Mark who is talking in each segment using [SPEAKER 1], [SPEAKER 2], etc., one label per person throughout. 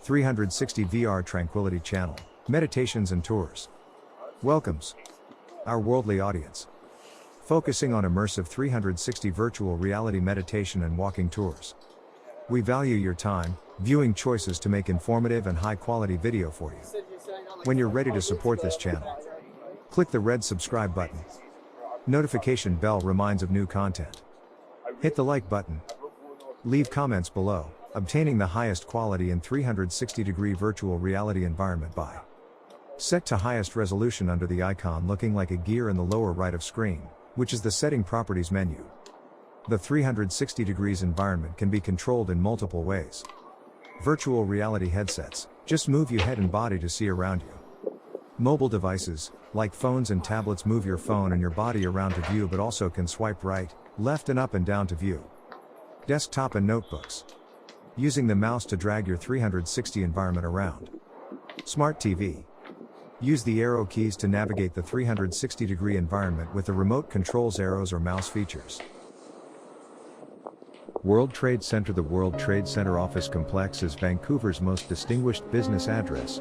[SPEAKER 1] 360 VR Tranquility Channel, Meditations and Tours. Welcomes our worldly audience, focusing on immersive 360 virtual reality meditation and walking tours. We value your time, viewing choices to make informative and high-quality video for you. When you're ready to support this channel, click the red subscribe button. Notification bell reminds of new content. Hit the like button. Leave comments below. Obtaining the highest quality in 360-degree virtual reality environment by set to highest resolution under the icon looking like a gear in the lower right of screen, which is the setting properties menu. The 360 degrees environment can be controlled in multiple ways. Virtual reality headsets just move your head and body to see around you. Mobile devices, like phones and tablets, move your phone and your body around to view, but also can swipe right, left and up and down to view. Desktop and notebooks, using the mouse to drag your 360 environment around. Smart TV, use the arrow keys to navigate the 360-degree environment with the remote controls, arrows or mouse features. World Trade Center. The World Trade Center office complex is Vancouver's most distinguished business address.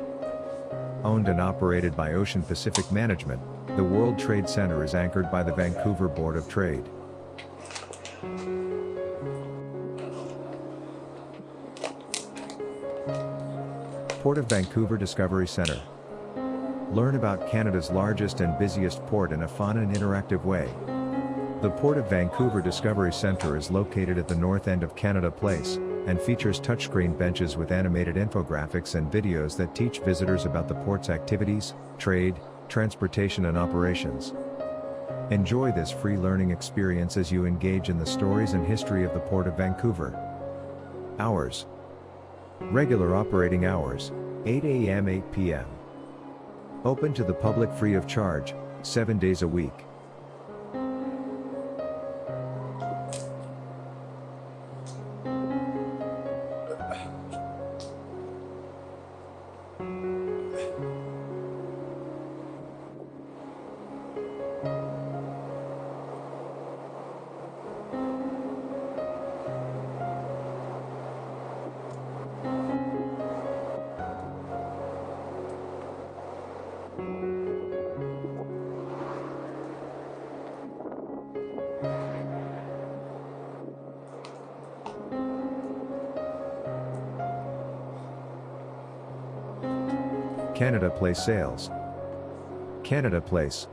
[SPEAKER 1] Owned and operated by Ocean Pacific Management, the World Trade Center is anchored by the Vancouver Board of Trade. Port of Vancouver Discovery Center. Learn about Canada's largest and busiest port in a fun and interactive way. The Port of Vancouver Discovery Center is located at the north end of Canada Place, and features touchscreen benches with animated infographics and videos that teach visitors about the port's activities, trade, transportation and operations. Enjoy this free learning experience as you engage in the stories and history of the Port of Vancouver. Hours. Regular operating hours, 8 a.m. 8 p.m. Open to the public free of charge, 7 days a week. Canada Place Sails. Canada Place.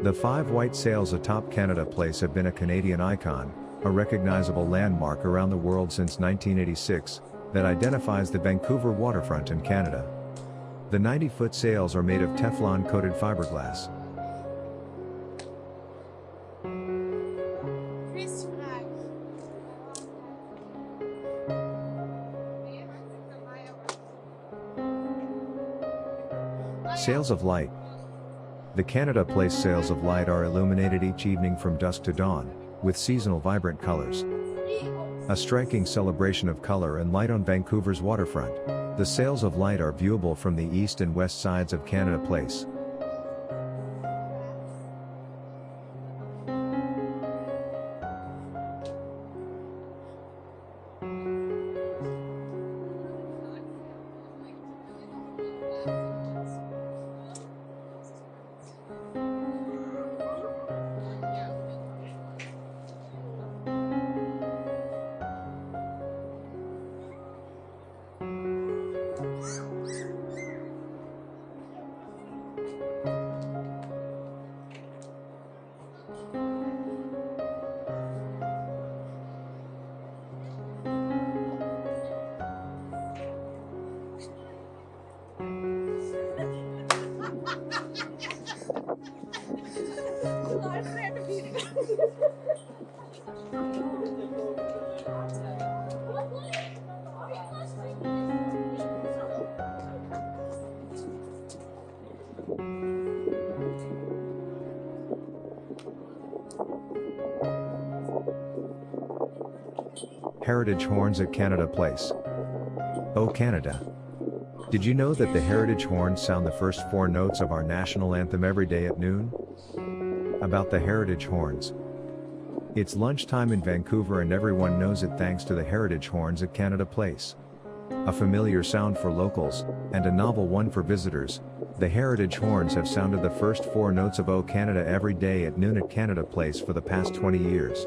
[SPEAKER 1] The 5 white sails atop Canada Place have been a Canadian icon, a recognizable landmark around the world since 1986, that identifies the Vancouver waterfront in Canada. The 90-foot sails are made of Teflon-coated fiberglass. Sails of Light. The Canada Place Sails of Light are illuminated each evening from dusk to dawn, with seasonal vibrant colors. A striking celebration of color and light on Vancouver's waterfront, the Sails of Light are viewable from the east and west sides of Canada Place. Heritage horns at Canada Place. Oh Canada! Did you know that the heritage horns sound the first 4 notes of our national anthem every day at noon? About the heritage horns. It's lunchtime in Vancouver and everyone knows it thanks to the heritage horns at Canada Place. A familiar sound for locals, and a novel one for visitors, the heritage horns have sounded the first 4 notes of O Canada every day at noon at Canada Place for the past 20 years.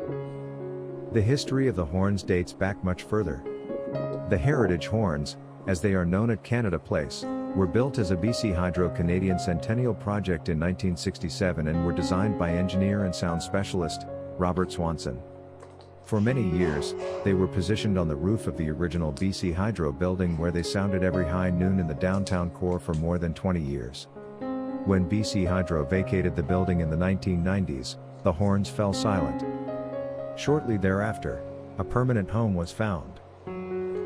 [SPEAKER 1] The history of the horns dates back much further. The heritage horns, as they are known at Canada Place, were built as a BC Hydro Canadian Centennial project in 1967 and were designed by engineer and sound specialist, Robert Swanson. For many years, they were positioned on the roof of the original BC Hydro building where they sounded every high noon in the downtown core for more than 20 years. When BC Hydro vacated the building in the 1990s, the horns fell silent. Shortly thereafter, a permanent home was found.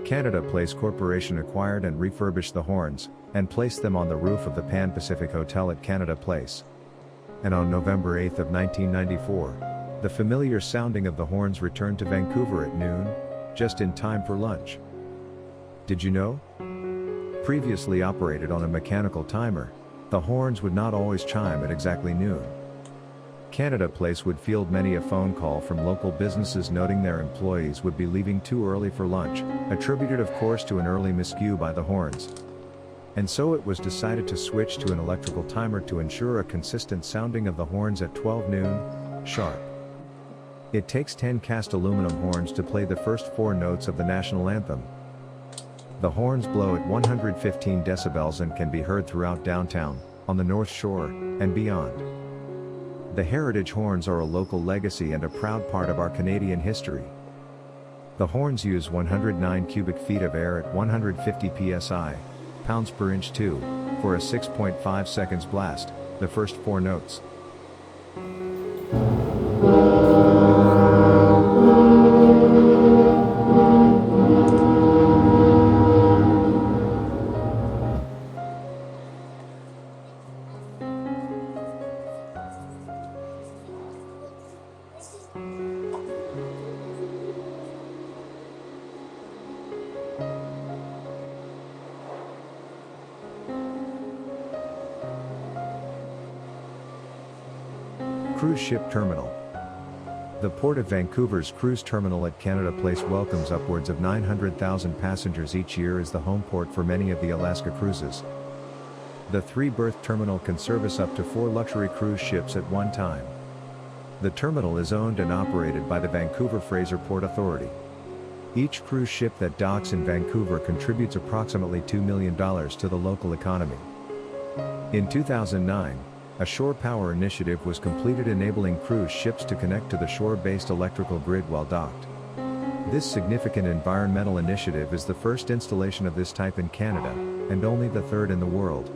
[SPEAKER 1] Canada Place Corporation acquired and refurbished the horns, and placed them on the roof of the Pan Pacific Hotel at Canada Place. And on November 8 of 1994, the familiar sounding of the horns returned to Vancouver at noon, just in time for lunch. Did you know? Previously operated on a mechanical timer, the horns would not always chime at exactly noon. Canada Place would field many a phone call from local businesses noting their employees would be leaving too early for lunch, attributed of course to an early miscue by the horns. And so it was decided to switch to an electrical timer to ensure a consistent sounding of the horns at 12 noon, sharp. It takes 10 cast aluminum horns to play the first 4 notes of the national anthem. The horns blow at 115 decibels and can be heard throughout downtown, on the North Shore, and beyond. The heritage horns are a local legacy and a proud part of our Canadian history. The horns use 109 cubic feet of air at 150 psi, pounds per inch 2, for a 6.5 seconds blast, the first 4 notes. Cruise Ship Terminal. The Port of Vancouver's cruise terminal at Canada Place welcomes upwards of 900,000 passengers each year as the home port for many of the Alaska cruises. The 3-berth terminal can service up to 4 luxury cruise ships at one time. The terminal is owned and operated by the Vancouver Fraser Port Authority. Each cruise ship that docks in Vancouver contributes approximately $2 million to the local economy. In 2009, a shore power initiative was completed enabling cruise ships to connect to the shore-based electrical grid while docked. This significant environmental initiative is the first installation of this type in Canada, and only the 3rd in the world.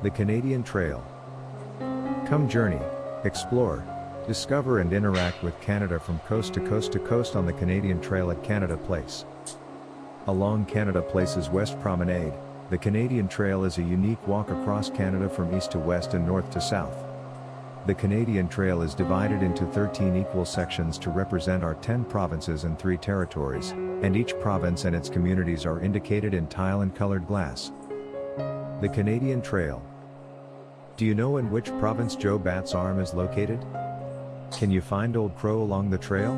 [SPEAKER 1] The Canadian Trail. Come journey, explore, Discover and interact with Canada from coast to coast to coast on the Canadian Trail at Canada Place. Along Canada Place's West Promenade, the Canadian Trail is a unique walk across Canada from east to west and north to south. The Canadian Trail is divided into 13 equal sections to represent our 10 provinces and 3 territories, and each province and its communities are indicated in tile and colored glass. The Canadian Trail. Do you know in which province Joe Bat's Arm is located? Can you find Old Crow along the trail?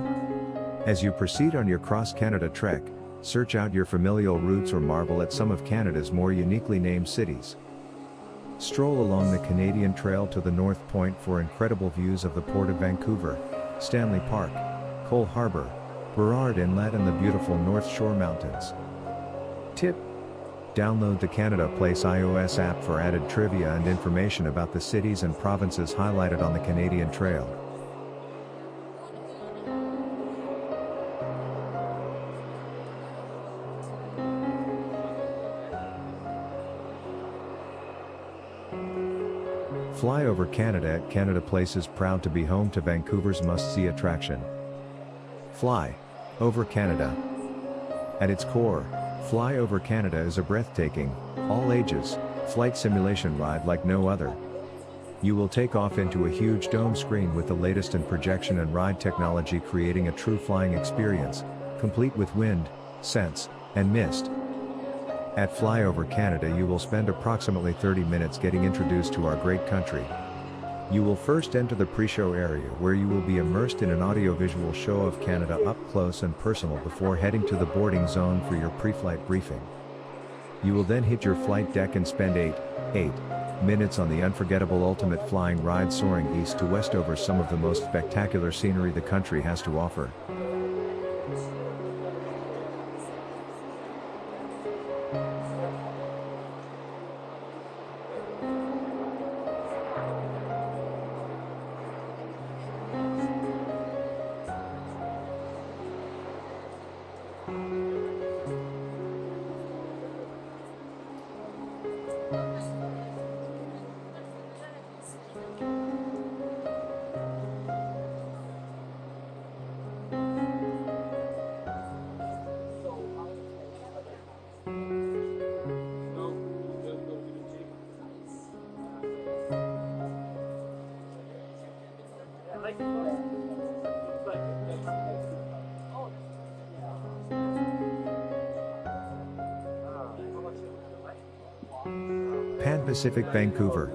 [SPEAKER 1] As you proceed on your cross-Canada trek, search out your familial routes or marvel at some of Canada's more uniquely named cities. Stroll along the Canadian Trail to the North Point for incredible views of the Port of Vancouver, Stanley Park, Cole Harbour, Burrard Inlet and the beautiful North Shore Mountains. Tip: download the Canada Place iOS app for added trivia and information about the cities and provinces highlighted on the Canadian Trail. Fly over Canada at Canada Place is proud to be home to Vancouver's must-see attraction. Fly over Canada. At its core, Fly over Canada is a breathtaking, all-ages, flight simulation ride like no other. You will take off into a huge dome screen with the latest in projection and ride technology, creating a true flying experience, complete with wind, sense, and mist. At Fly over Canada you will spend approximately 30 minutes getting introduced to our great country. You will first enter the pre-show area where you will be immersed in an audio-visual show of Canada up close and personal before heading to the boarding zone for your pre-flight briefing. You will then hit your flight deck and spend 8 minutes on the unforgettable ultimate flying ride, soaring east to west over some of the most spectacular scenery the country has to offer. Pan Pacific Vancouver.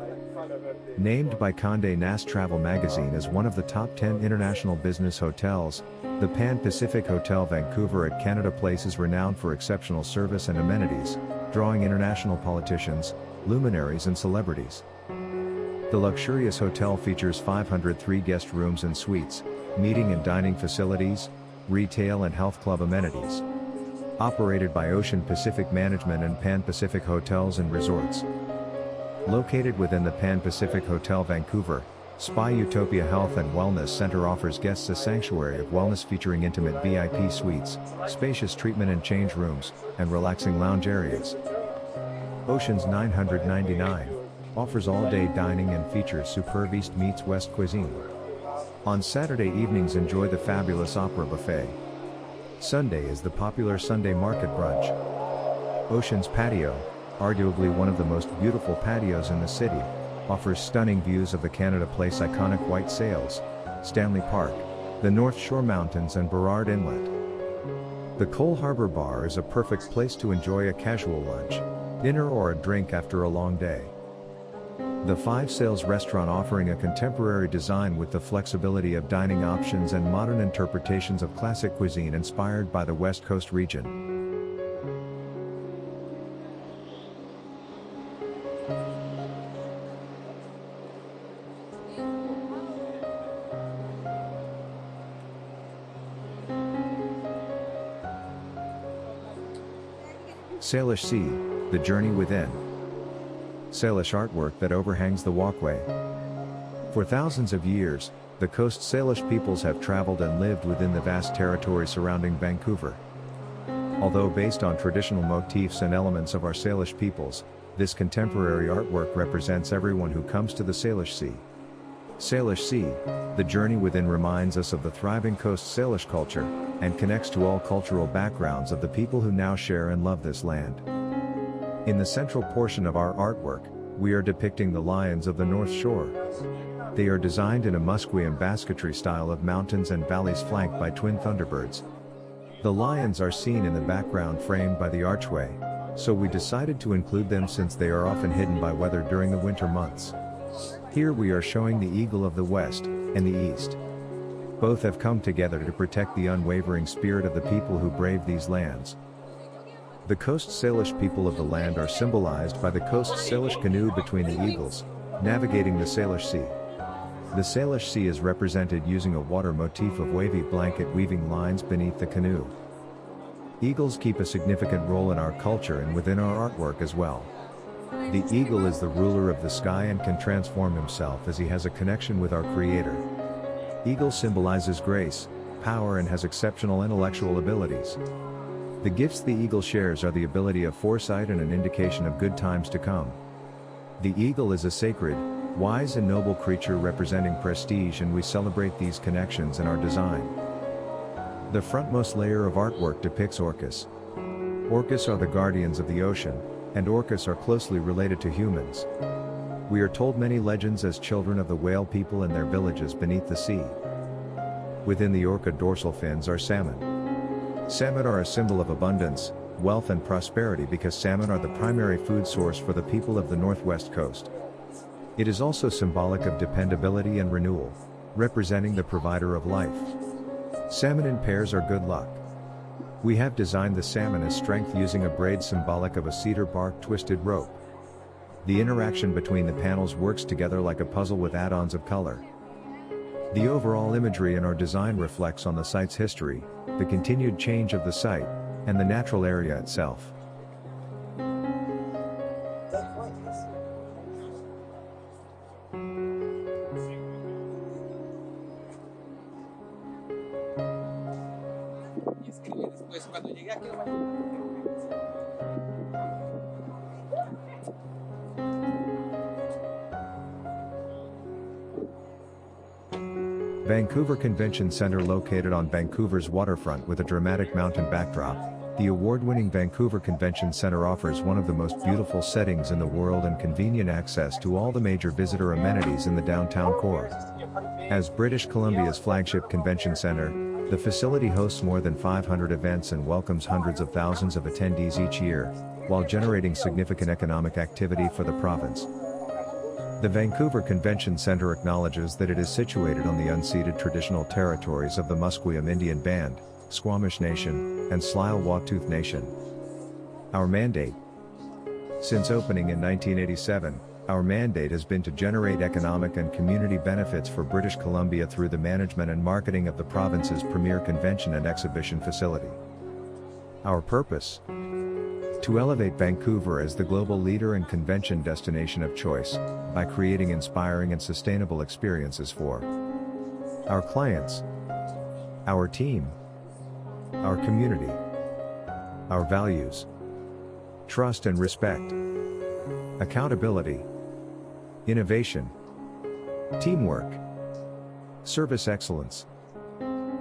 [SPEAKER 1] Named by Condé Nast Travel magazine as one of the top 10 international business hotels, the Pan Pacific Hotel Vancouver at Canada Place is renowned for exceptional service and amenities, drawing international politicians, luminaries and celebrities. The luxurious hotel features 503 guest rooms and suites, meeting and dining facilities, retail and health club amenities. Operated by Ocean Pacific Management and Pan Pacific Hotels and Resorts. Located within the Pan Pacific Hotel Vancouver, Spa Utopia Health and Wellness Center offers guests a sanctuary of wellness featuring intimate VIP suites, spacious treatment and change rooms, and relaxing lounge areas. Oceans 999 offers all-day dining and features superb East meets West cuisine. On Saturday evenings enjoy the fabulous Opera Buffet. Sunday is the popular Sunday Market Brunch. Ocean's Patio, arguably one of the most beautiful patios in the city, offers stunning views of the Canada Place iconic white sails, Stanley Park, the North Shore Mountains and Burrard Inlet. The Cole Harbour Bar is a perfect place to enjoy a casual lunch, dinner or a drink after a long day. The Five Sails restaurant offering a contemporary design with the flexibility of dining options and modern interpretations of classic cuisine inspired by the West Coast region. Salish Sea, the journey within. Salish artwork that overhangs the walkway. For thousands of years, the Coast Salish peoples have traveled and lived within the vast territory surrounding Vancouver. Although based on traditional motifs and elements of our Salish peoples, this contemporary artwork represents everyone who comes to the Salish Sea. Salish Sea, the journey within reminds us of the thriving Coast Salish culture, and connects to all cultural backgrounds of the people who now share and love this land. In the central portion of our artwork, we are depicting the lions of the North Shore. They are designed in a Musqueam basketry style of mountains and valleys flanked by twin thunderbirds. The lions are seen in the background framed by the archway, so we decided to include them since they are often hidden by weather during the winter months. Here we are showing the eagle of the West and the East. Both have come together to protect the unwavering spirit of the people who brave these lands. The Coast Salish people of the land are symbolized by the Coast Salish canoe between the eagles, navigating the Salish Sea. The Salish Sea is represented using a water motif of wavy blanket weaving lines beneath the canoe. Eagles keep a significant role in our culture and within our artwork as well. The eagle is the ruler of the sky and can transform himself as he has a connection with our Creator. Eagle symbolizes grace, power, and has exceptional intellectual abilities. The gifts the eagle shares are the ability of foresight and an indication of good times to come. The eagle is a sacred, wise and noble creature representing prestige, and we celebrate these connections in our design. The frontmost layer of artwork depicts orcas. Orcas are the guardians of the ocean, and orcas are closely related to humans. We are told many legends as children of the whale people and their villages beneath the sea. Within the orca dorsal fins are salmon. Salmon are a symbol of abundance, wealth and prosperity because salmon are the primary food source for the people of the northwest coast. It is also symbolic of dependability and renewal, representing the provider of life. Salmon in pairs are good luck. We have designed the salmon as strength using a braid symbolic of a cedar bark twisted rope. The interaction between the panels works together like a puzzle with add-ons of color. The overall imagery in our design reflects on the site's history, the continued change of the site, and the natural area itself. Vancouver Convention Centre, located on Vancouver's waterfront with a dramatic mountain backdrop, the award-winning Vancouver Convention Centre offers one of the most beautiful settings in the world and convenient access to all the major visitor amenities in the downtown core. As British Columbia's flagship convention centre, the facility hosts more than 500 events and welcomes hundreds of thousands of attendees each year, while generating significant economic activity for the province. The Vancouver Convention Centre acknowledges that it is situated on the unceded traditional territories of the Musqueam Indian Band, Squamish Nation, and Tsleil-Waututh Nation. Our mandate. Since opening in 1987, our mandate has been to generate economic and community benefits for British Columbia through the management and marketing of the province's premier convention and exhibition facility. Our purpose? To elevate Vancouver as the global leader and convention destination of choice, by creating inspiring and sustainable experiences for our clients, our team, our community, our values, trust and respect, accountability, innovation, teamwork, service excellence,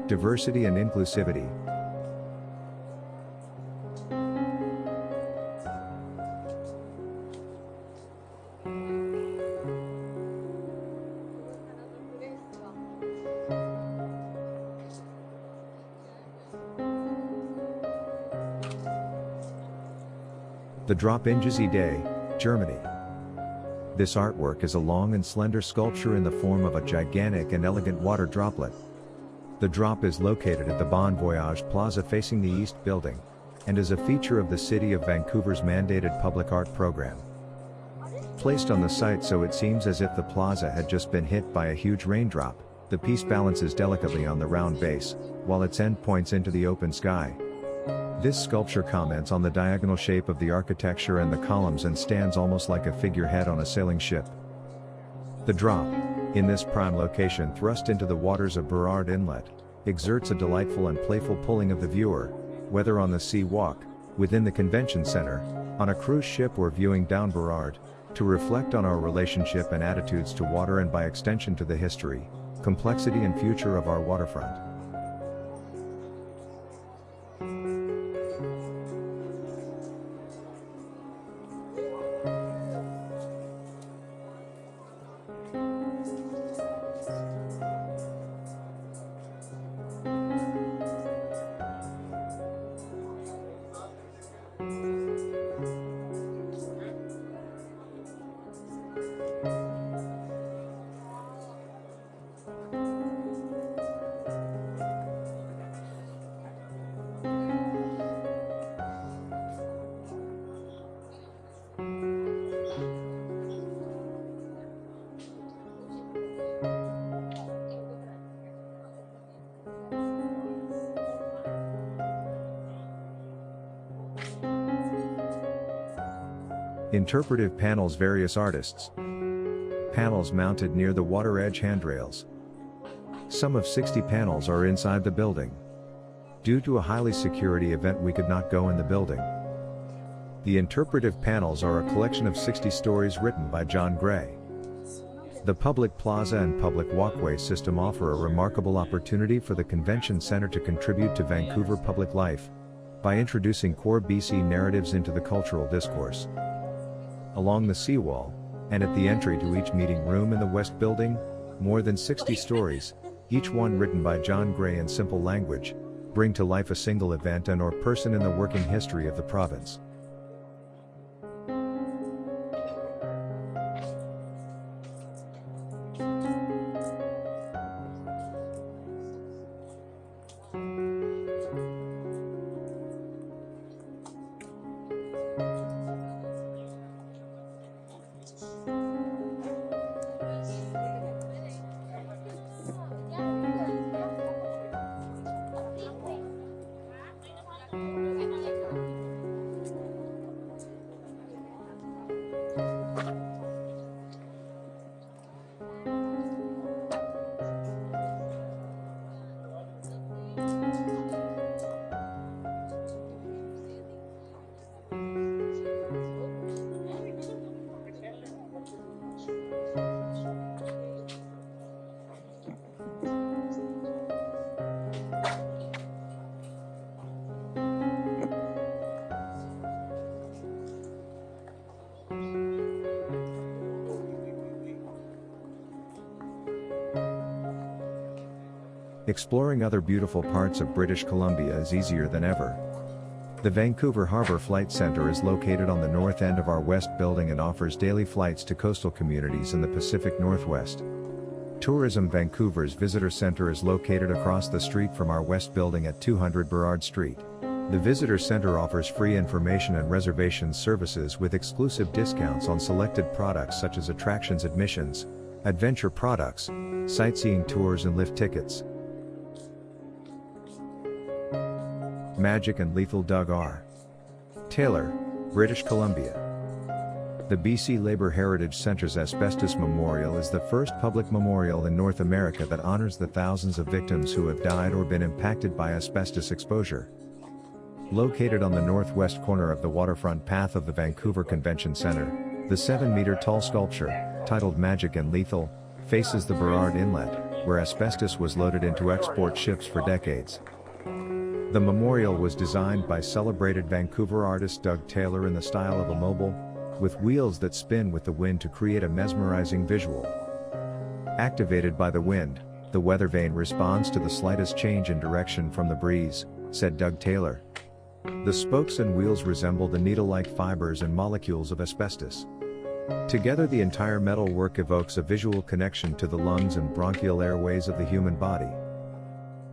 [SPEAKER 1] diversity and inclusivity. The Drop in Jersey Day, Germany. This artwork is a long and slender sculpture in the form of a gigantic and elegant water droplet. The drop is located at the Bon Voyage Plaza facing the East Building, and is a feature of the City of Vancouver's mandated public art program. Placed on the site so it seems as if the plaza had just been hit by a huge raindrop, the piece balances delicately on the round base, while its end points into the open sky. This sculpture comments on the diagonal shape of the architecture and the columns and stands almost like a figurehead on a sailing ship. The drop, in this prime location thrust into the waters of Burrard Inlet, exerts a delightful and playful pulling of the viewer, whether on the sea walk, within the convention center, on a cruise ship or viewing down Burrard, to reflect on our relationship and attitudes to water and by extension to the history, complexity and future of our waterfront. Interpretive panels. Various artists. Panels mounted near the water edge handrails. Some of 60 panels are inside the building. Due to a highly security event we could not go in the building. The interpretive panels are a collection of 60 stories written by John Gray. The public plaza and public walkway system offer a remarkable opportunity for the convention center to contribute to Vancouver public life by introducing core BC narratives into the cultural discourse. Along the seawall, and at the entry to each meeting room in the West Building, more than 60 stories, each one written by John Gray in simple language, bring to life a single event and or person in the working history of the province. Exploring other beautiful parts of British Columbia is easier than ever. The Vancouver Harbour Flight Centre is located on the north end of our West Building and offers daily flights to coastal communities in the Pacific Northwest. Tourism Vancouver's Visitor Centre is located across the street from our West Building at 200 Burrard Street. The Visitor Centre offers free information and reservations services with exclusive discounts on selected products such as attractions admissions, adventure products, sightseeing tours and lift tickets. Magic and Lethal. Doug R. Taylor, British Columbia. The BC Labour Heritage Centre's Asbestos Memorial is the first public memorial in North America that honors the thousands of victims who have died or been impacted by asbestos exposure. Located on the northwest corner of the waterfront path of the Vancouver Convention Centre, the 7-meter-tall sculpture, titled Magic and Lethal, faces the Burrard Inlet, where asbestos was loaded into export ships for decades. The memorial was designed by celebrated Vancouver artist Doug Taylor in the style of a mobile, with wheels that spin with the wind to create a mesmerizing visual. Activated by the wind, the weather vane responds to the slightest change in direction from the breeze, said Doug Taylor. The spokes and wheels resemble the needle-like fibers and molecules of asbestos. Together the entire metal work evokes a visual connection to the lungs and bronchial airways of the human body.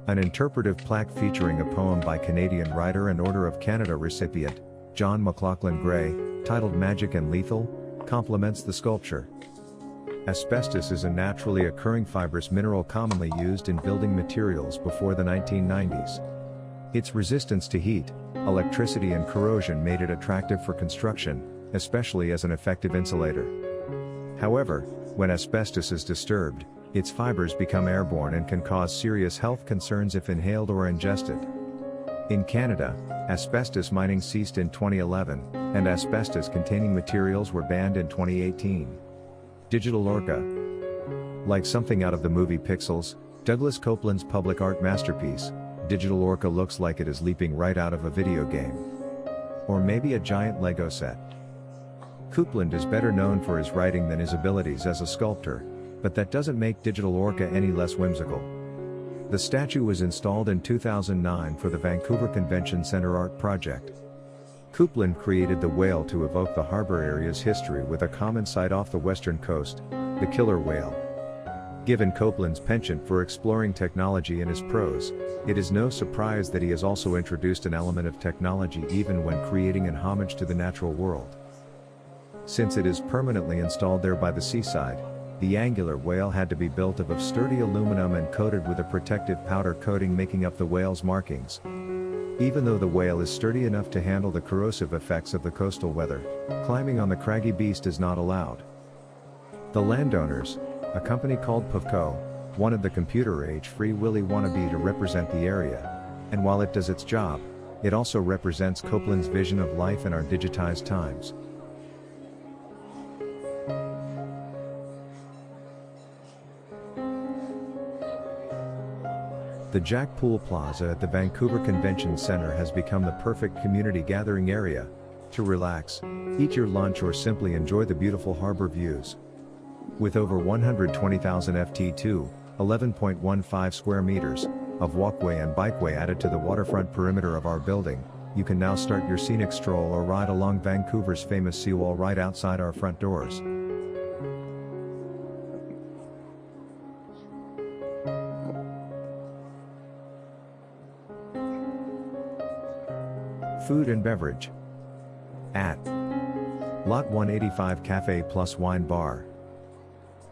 [SPEAKER 1] An interpretive plaque featuring a poem by Canadian writer and Order of Canada recipient, John McLaughlin Gray, titled Magic and Lethal, complements the sculpture. Asbestos is a naturally occurring fibrous mineral commonly used in building materials before the 1990s. Its resistance to heat, electricity and corrosion made it attractive for construction, especially as an effective insulator. However, when asbestos is disturbed, its fibers become airborne and can cause serious health concerns if inhaled or ingested. In Canada, asbestos mining ceased in 2011, and asbestos-containing materials were banned in 2018. Digital Orca. Like something out of the movie Pixels, Douglas Copeland's public art masterpiece, Digital Orca looks like it is leaping right out of a video game. Or maybe a giant Lego set. Copeland is better known for his writing than his abilities as a sculptor, but that doesn't make Digital Orca any less whimsical. The statue was installed in 2009 for the Vancouver Convention Centre Art Project. Copeland created the whale to evoke the harbour area's history with a common sight off the western coast, the killer whale. Given Copeland's penchant for exploring technology in his prose, it is no surprise that he has also introduced an element of technology even when creating an homage to the natural world. Since it is permanently installed there by the seaside, the angular whale had to be built of sturdy aluminum and coated with a protective powder coating making up the whale's markings. Even though the whale is sturdy enough to handle the corrosive effects of the coastal weather, climbing on the craggy beast is not allowed. The Landowners, a company called Pavco, wanted the computer-age Free Willy wannabe to represent the area, and while it does its job, it also represents Copeland's vision of life in our digitized times. The Jack Pool Plaza at the Vancouver Convention Centre has become the perfect community gathering area to relax, eat your lunch or simply enjoy the beautiful harbour views. With over 120,000 ft2, 11.15 square meters, of walkway and bikeway added to the waterfront perimeter of our building, you can now start your scenic stroll or ride along Vancouver's famous seawall right outside our front doors. Food and beverage. At Lot 185 Cafe Plus Wine Bar.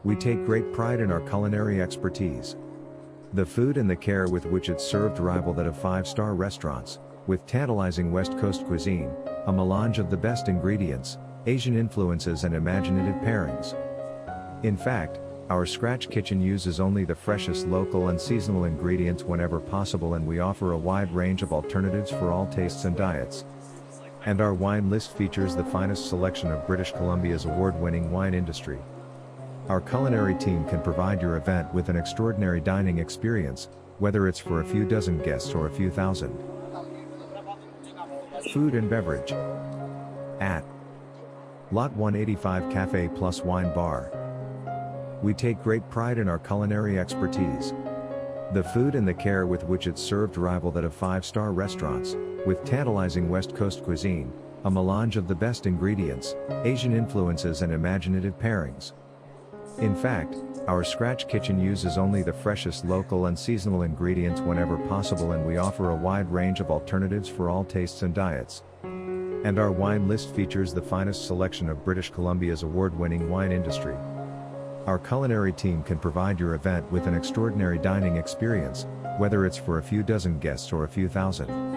[SPEAKER 1] We take great pride in our culinary expertise. The food and the care with which it's served rival that of five-star restaurants, with tantalizing West Coast cuisine, a melange of the best ingredients, Asian influences and imaginative pairings. In fact, our scratch kitchen uses only the freshest local and seasonal ingredients whenever possible, and we offer a wide range of alternatives for all tastes and diets. And our wine list features the finest selection of British Columbia's award-winning wine industry. Our culinary team can provide your event with an extraordinary dining experience, whether it's for a few dozen guests or a few thousand. Food and beverage. At Lot 185 Cafe Plus Wine Bar. We take great pride in our culinary expertise. The food and the care with which it's served rival that of five-star restaurants, with tantalizing West Coast cuisine, a melange of the best ingredients, Asian influences and imaginative pairings. In fact, our scratch kitchen uses only the freshest local and seasonal ingredients whenever possible, and we offer a wide range of alternatives for all tastes and diets. And our wine list features the finest selection of British Columbia's award-winning wine industry. Our culinary team can provide your event with an extraordinary dining experience, whether it's for a few dozen guests or a few thousand.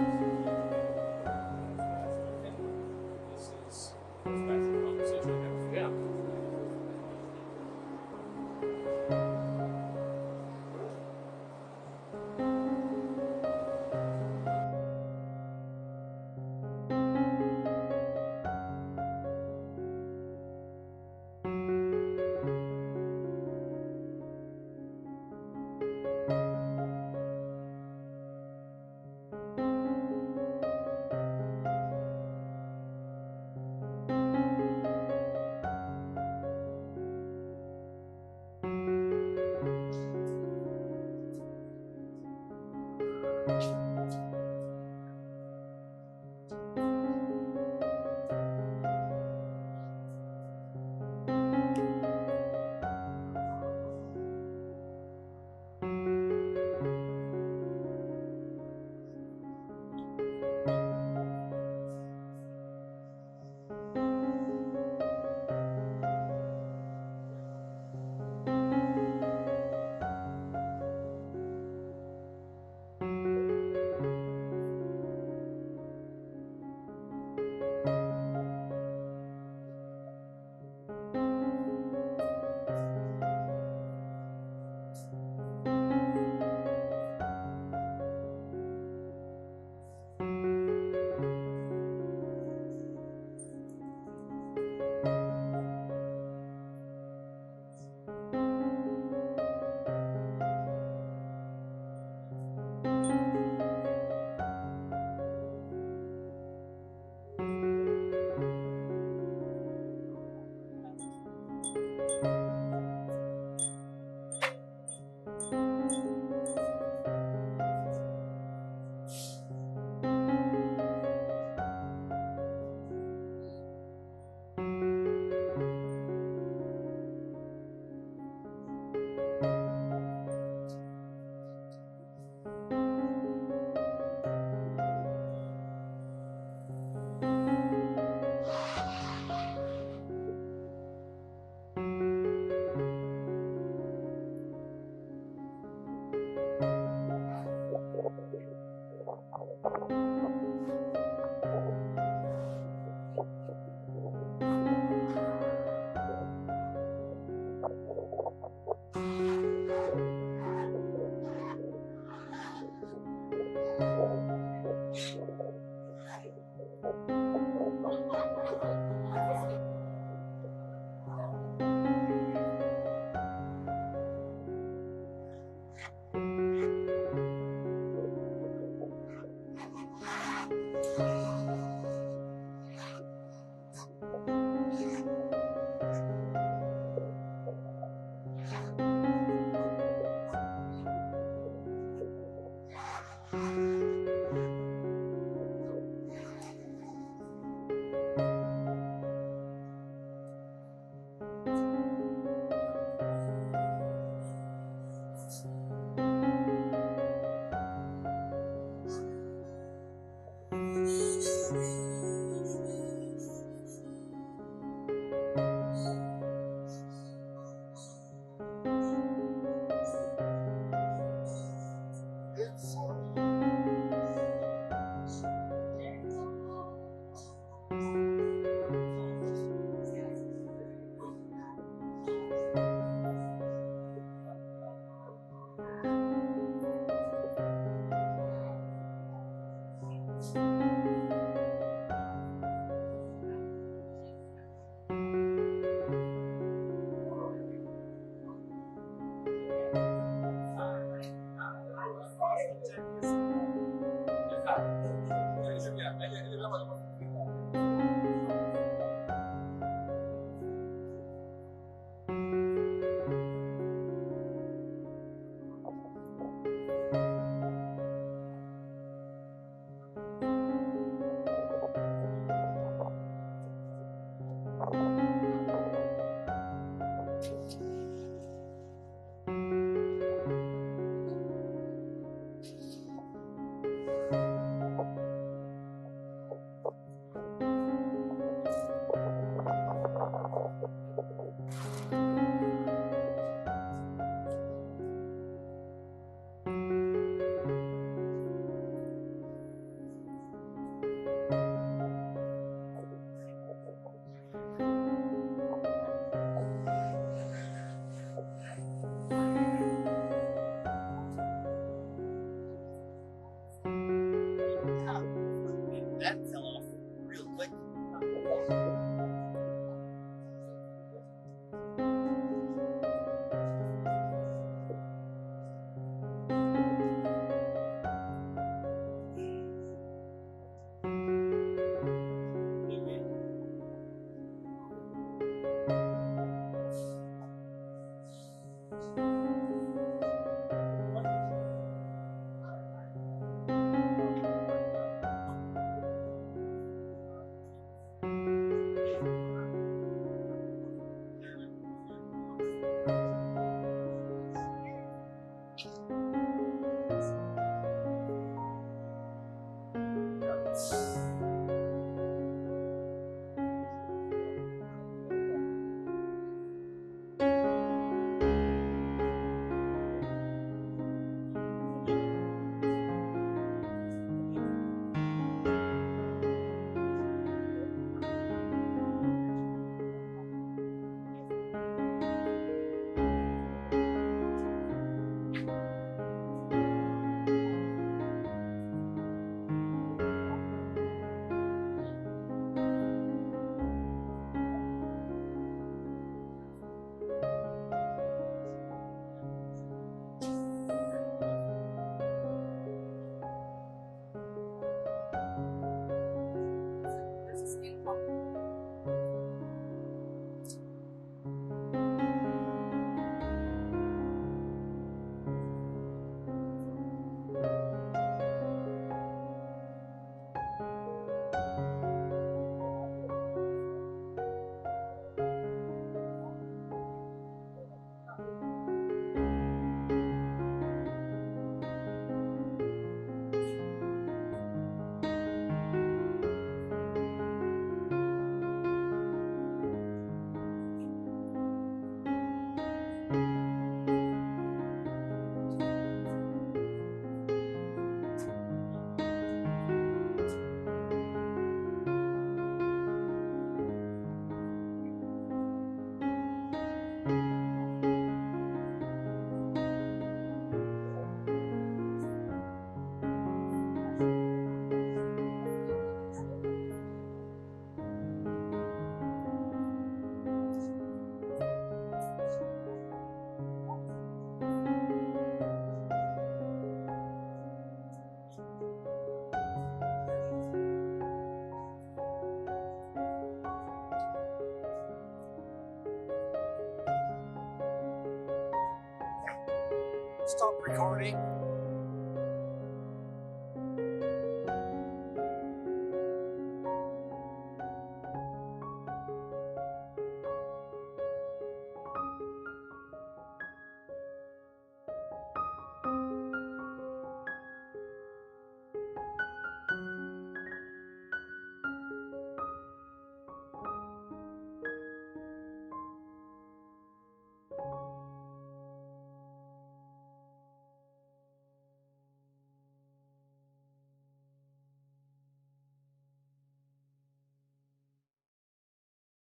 [SPEAKER 2] Stop recording.